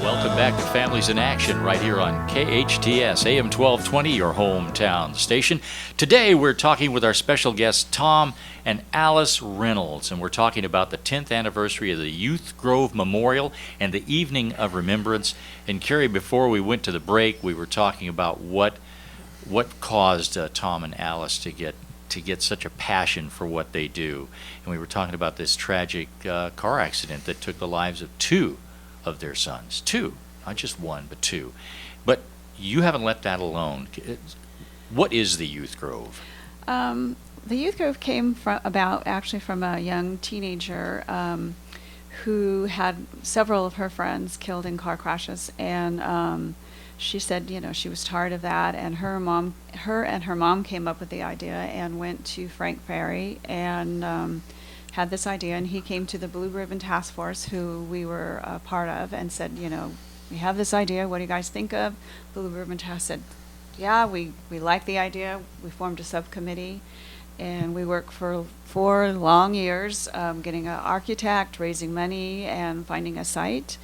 Welcome back to Families in Action right here on KHTS, AM 1220, your hometown station. Today we're talking with our special guests, Tom and Alice Reynolds, and we're talking about the 10th anniversary of the Youth Grove Memorial and the Evening of Remembrance. And Cary, before we went to the break, we were talking about what caused Tom and Alice to get such a passion for what they do. And we were talking about this tragic car accident that took the lives of two of their sons. Two, not just one, but two. But you haven't let that alone. What is the Youth Grove? The Youth Grove came from a young teenager who had several of her friends killed in car crashes, and she said, she was tired of that, and her and her mom came up with the idea and went to Frank Perry and had this idea, and he came to the Blue Ribbon Task Force, who we were a part of, and said, we have this idea, what do you guys think of? Blue Ribbon Task said, yeah, we like the idea. We formed a subcommittee, and we worked for 4 long years, getting an architect, raising money, and finding a site.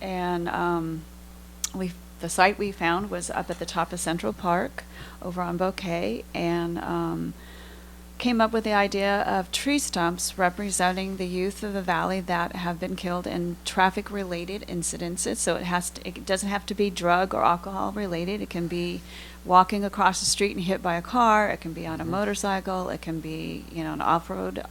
And the site we found was up at the top of Central Park over on Bouquet, and came up with the idea of tree stumps representing the youth of the valley that have been killed in traffic-related incidences. So it doesn't have to be drug or alcohol related. It can be walking across the street and hit by a car. It can be on a motorcycle. It can be an off-road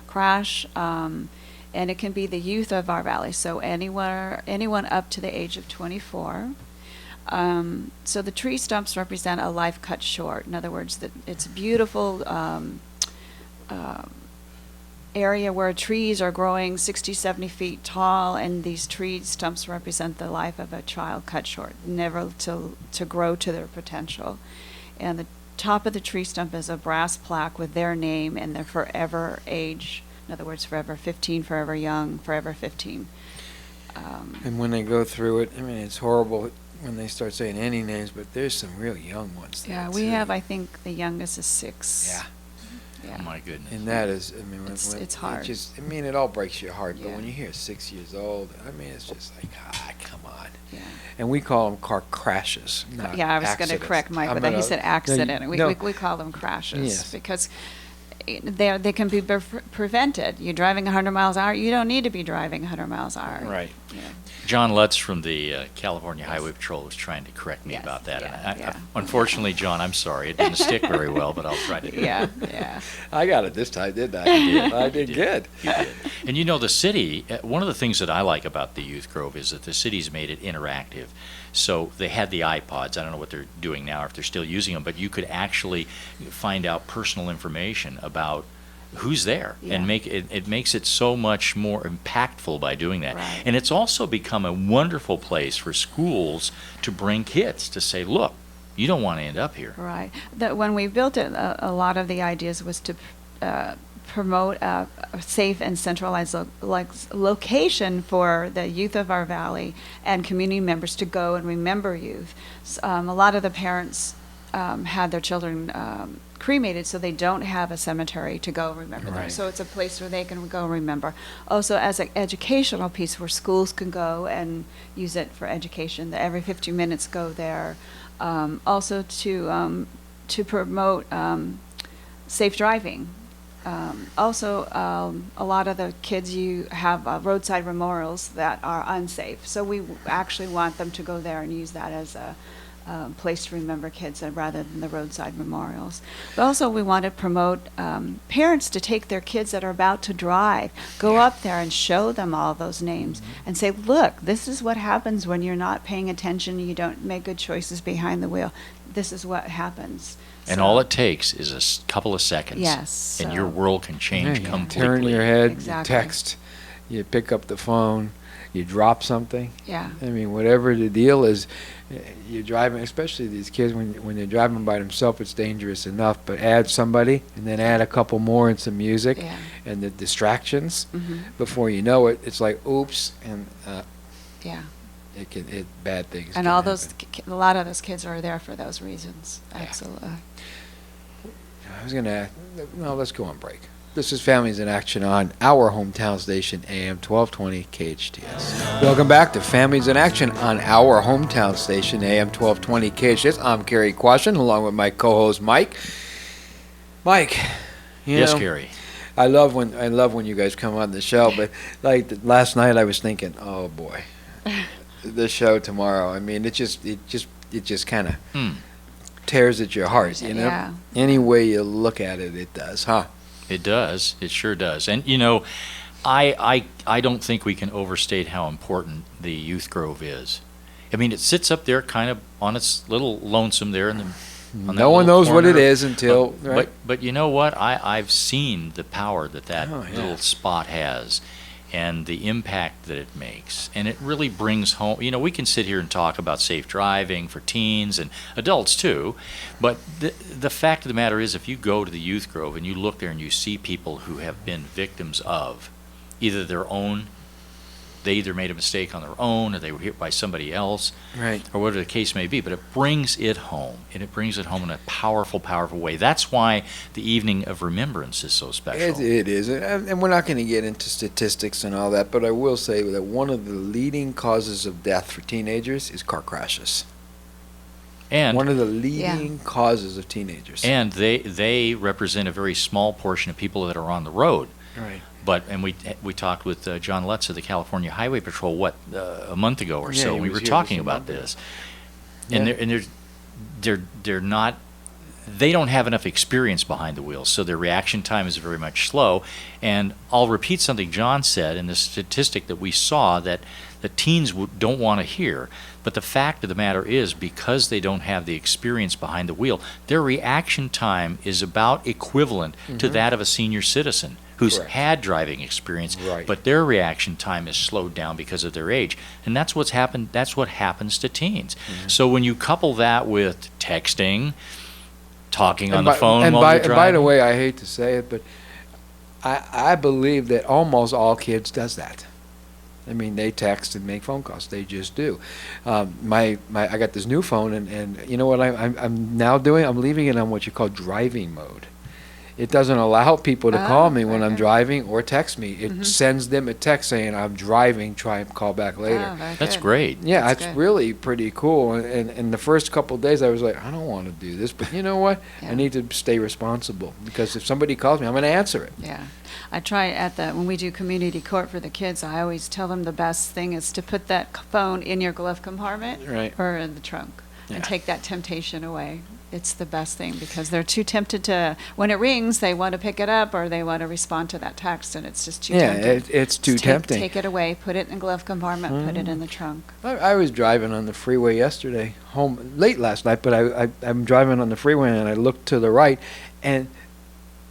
crash, and it can be the youth of our valley. So anyone up to the age of 24. So the tree stumps represent a life cut short. In other words, it's a beautiful area where trees are growing 60, 70 feet tall, and these tree stumps represent the life of a child cut short, never to grow to their potential. And the top of the tree stump is a brass plaque with their name and their forever age. In other words, forever 15, forever young, forever 15. And when they go through it, it's horrible when they start saying any names, but there's some real young ones there. Yeah, we have, I think, the youngest is 6. Yeah. Oh my goodness. And that is, it's hard. It all breaks your heart, but Yeah. when you hear 6 years old, it's just like, come on. Yeah. And we call them car crashes, not Yeah, I was going to accidents. correct Mike with that. He said accident. No. We call them crashes, Yes. because they can be prevented. You're driving 100 miles an hour. You don't need to be driving 100 miles an hour. Right. Yeah. John Lutz from the California Highway Patrol was trying to correct me Yes, about that. yeah, And yeah. Unfortunately, John, I'm sorry. It didn't stick very well, but I'll try to do it. Yeah. I got it this time, didn't I? You did. I did good. You did. And the city, one of the things that I like about the Youth Grove is that the city's made it interactive. So they had the iPods. I don't know what they're doing now, or if they're still using them, but you could actually find out personal information about who's there, Yeah. and it makes it so much more impactful by doing that. Right. And it's also become a wonderful place for schools to bring kids to say, look, you don't want to end up here. Right. When we built it, a lot of the ideas was to promote a safe and centralized location for the youth of our valley and community members to go and remember youth. A lot of the parents had their children cremated, so they don't have a cemetery to go remember them. Right. So it's a place where they can go remember. Also, as an educational piece where schools can go and use it for education. Every 15 minutes go there. Also to promote safe driving. Also, a lot of the kids you have roadside memorials that are unsafe. So we actually want them to go there and use that as a place to remember kids rather than the roadside memorials. But also we want to promote parents to take their kids that are about to drive, go up there and show them all those names and say, look, this is what happens when you're not paying attention, you don't make good choices behind the wheel. This is what happens. And So- all it takes is a couple of seconds. Yes, And so- your world can change You completely. turn your head, Exactly. you text, you pick up the phone, you drop something. Yeah. Whatever the deal is, you're driving, especially these kids, when they're driving by themselves, it's dangerous enough, but add somebody and then add a couple more and some music Yeah. and the distractions. Mhm. Before you know it, it's like, oops, and Yeah. bad things And can all those, happen. a lot of those kids are there for those reasons. Yeah. Absolutely. I was going to, no, let's go on break. This is Families in Action on our hometown station, AM 1220 KHTS. Welcome back to Families in Action on our hometown station, AM 1220 KHTS. I'm Cary Quashen, along with my co-host Mike. Mike, Yes, Cary. I love when you guys come on the show, but like last night I was thinking, oh boy, the show tomorrow. I mean, it just kind of tears at your heart, you know. Yeah. Any way you look at it, it does, huh? It does. It sure does. And you know, I don't think we can overstate how important the Youth Grove is. I mean, it sits up there kind of on its little lonesome there in the. On No one that little knows what it corner. is until right. But you know what? I've seen the power that Oh, yeah. little spot has, and the impact that it makes, and it really brings home. You know, we can sit here and talk about safe driving for teens and adults too, but the fact of the matter is, if you go to the Youth Grove and you look there and you see people who have been victims of either their own. They either made a mistake on their own or they were hit by somebody else, Right. or whatever the case may be, but it brings it home, and it brings it home in a powerful, powerful way. That's why the Evening of Remembrance is so special. It is, and we're not going to get into statistics and all that, but I will say that one of the leading causes of death for teenagers is car crashes. And One of the leading causes of teenagers. and they represent a very small portion of people that are on the road. Right. And we talked with John Lutz of the California Highway Patrol a month ago or Yeah, so. he We was were here talking just a about month ago. this, Yeah. and they're not. They don't have enough experience behind the wheel, so their reaction time is very much slow. And I'll repeat something John said in the statistic that we saw that the teens don't want to hear. But the fact of the matter is, because they don't have the experience behind the wheel, their reaction time is about equivalent to that of a senior citizen who's Correct. had driving experience, Right. but their reaction time is slowed down because of their age. And that's what's happened. That's what happens to teens. So when you couple that with texting, talking on the phone while you're driving. And by the way, I hate to say it, but I believe that almost all kids does that. I mean, they text and make phone calls. They just do. I got this new phone, and you know what I'm now doing? I'm leaving it on what you call driving mode. It doesn't allow people to call me when I'm okay. driving or text me. It sends them a text saying, I'm driving, try and call back later. Oh, very That's good. great. Yeah, That's it's good. really pretty cool. And the first couple of days, I was like, I don't want to do this, but you know what? Yeah. I need to stay responsible because if somebody calls me, I'm going to answer it. Yeah. I try when we do community court for the kids, I always tell them the best thing is to put that phone in your glove compartment Right. or in the trunk Yeah. and take that temptation away. It's the best thing because they're too tempted to, when it rings, they want to pick it up or they want to respond to that text, and it's just too Yeah, tempting. it's too Just tempting. Take it away, put it in the glove compartment, put it in the trunk. I was driving on the freeway yesterday, home late last night, but I'm driving on the freeway and I looked to the right, and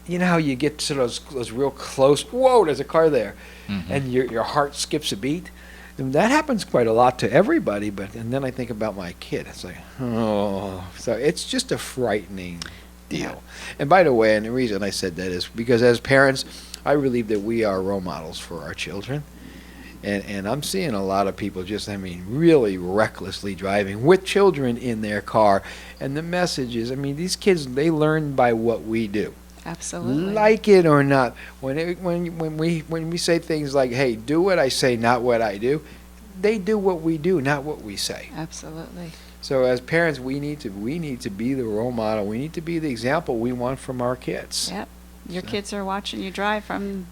you know how you get to those real close, whoa, there's a car there, and your heart skips a beat? And that happens quite a lot to everybody, and then I think about my kid. It's like, oh, so it's just a frightening deal. Yeah. And by the way, and the reason I said that is because as parents, I believe that we are role models for our children. And I'm seeing a lot of people just, really recklessly driving with children in their car. And the message is, these kids, they learn by what we do. Absolutely. Like it or not, when we say things like, "Hey, do what I say, not what I do," they do what we do, not what we say. Absolutely. So as parents, we need to be the role model. We need to be the example we want from our kids. Yep. Your kids are watching you drive from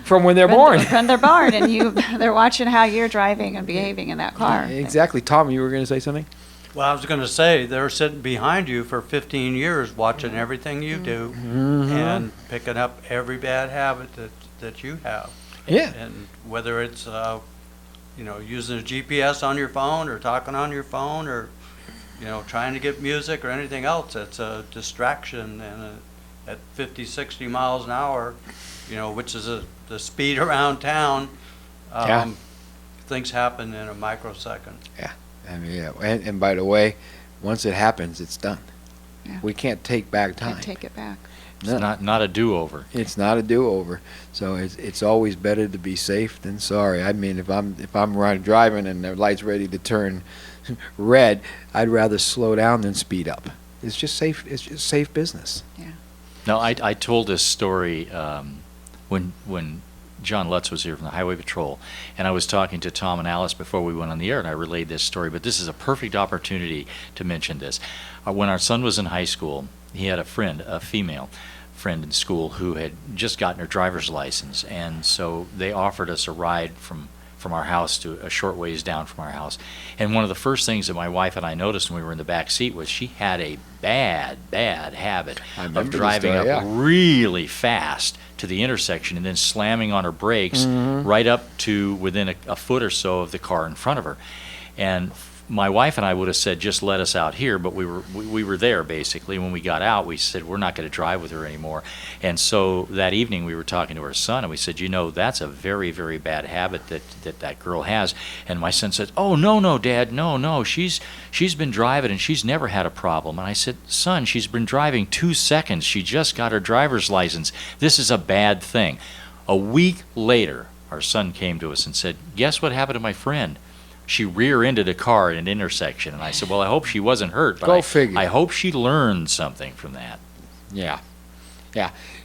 From when they're born. From they're born, and they're watching how you're driving and behaving in that car. Exactly. Tom, you were going to say something? Well, I was going to say, they're sitting behind you for 15 years watching everything you do and picking up every bad habit that you have. Yeah. And whether it's, using a GPS on your phone or talking on your phone or, trying to get music or anything else, it's a distraction. And at 50, 60 miles an hour, which is the speed around town, things happen in a microsecond. Yeah. And by the way, once it happens, it's done. Yeah. We can't take back time. Can't take it back. It's not a do-over. It's not a do-over. So it's always better to be safe than sorry. If I'm driving and the light's ready to turn red, I'd rather slow down than speed up. It's just safe. It's just safe business. Yeah. No, I told this story when John Lutz was here from the Highway Patrol, and I was talking to Tom and Alice before we went on the air, and I relayed this story, but this is a perfect opportunity to mention this. When our son was in high school, he had a friend, a female friend in school, who had just gotten her driver's license, and so they offered us a ride from our house to a short ways down from our house. And one of the first things that my wife and I noticed when we were in the back seat was she had a bad habit I of remember this driving story, up yeah. really fast to the intersection and then slamming on her brakes right up to within a foot or so of the car in front of her. And my wife and I would have said, just let us out here, but we were there basically. When we got out, we said, we're not going to drive with her anymore. And so that evening we were talking to our son, and we said, that's a very, very bad habit that girl has. And my son said, oh, no, Dad, no, she's been driving and she's never had a problem. And I said, son, she's been driving 2 seconds. She just got her driver's license. This is a bad thing. A week later, our son came to us and said, guess what happened to my friend? She rear-ended a car at an intersection. And I said, well, I hope she wasn't hurt, but Go figure. I hope she learned something from that. Yeah.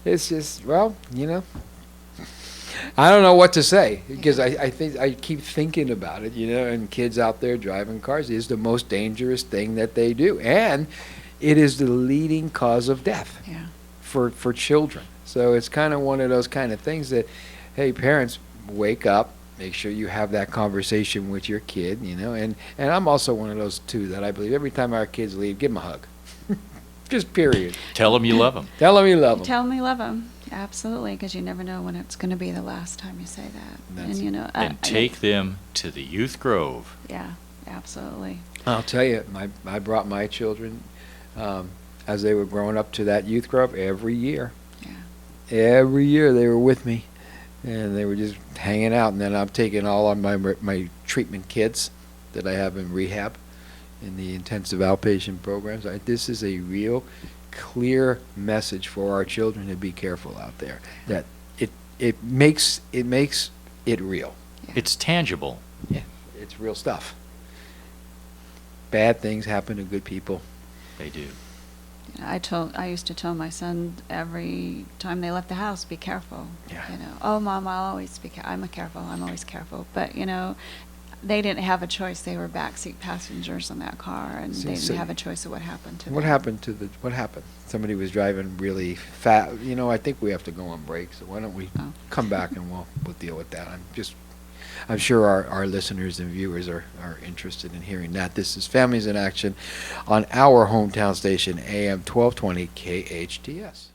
It's just, well, I don't know what to say, because I think I keep thinking about it, and kids out there driving cars is the most dangerous thing that they do. And it is the leading cause of death for children. So it's kind of one of those kind of things that, hey, parents, wake up. Make sure you have that conversation with your kid, and I'm also one of those too, that I believe every time our kids leave, give them a hug. Just period. Tell them you love them. Tell them you love them. Tell them you love them. Absolutely, because you never know when it's going to be the last time you say that. And take them to the Youth Grove. Yeah, absolutely. I'll tell you, I brought my children as they were growing up to that Youth Grove every year. Yeah. Every year they were with me. And they were just hanging out, and then I'm taking all of my treatment kids that I have in rehab, in the intensive outpatient programs. This is a real clear message for our children to be careful out there. That it makes it real. Yeah. It's tangible. Yeah, it's real stuff. Bad things happen to good people. They do. I used to tell my son every time they left the house, be careful. Yeah. Oh, Mom, I'll always be I'm always careful. But, they didn't have a choice. They were backseat passengers in that car, and they didn't have a choice of what happened to them. What happened? Somebody was driving really fast. I think we have to go on break, so why don't we come back and we'll deal with that. I'm sure our listeners and viewers are interested in hearing that. This is Families in Action on our hometown station, AM 1220 KHTS.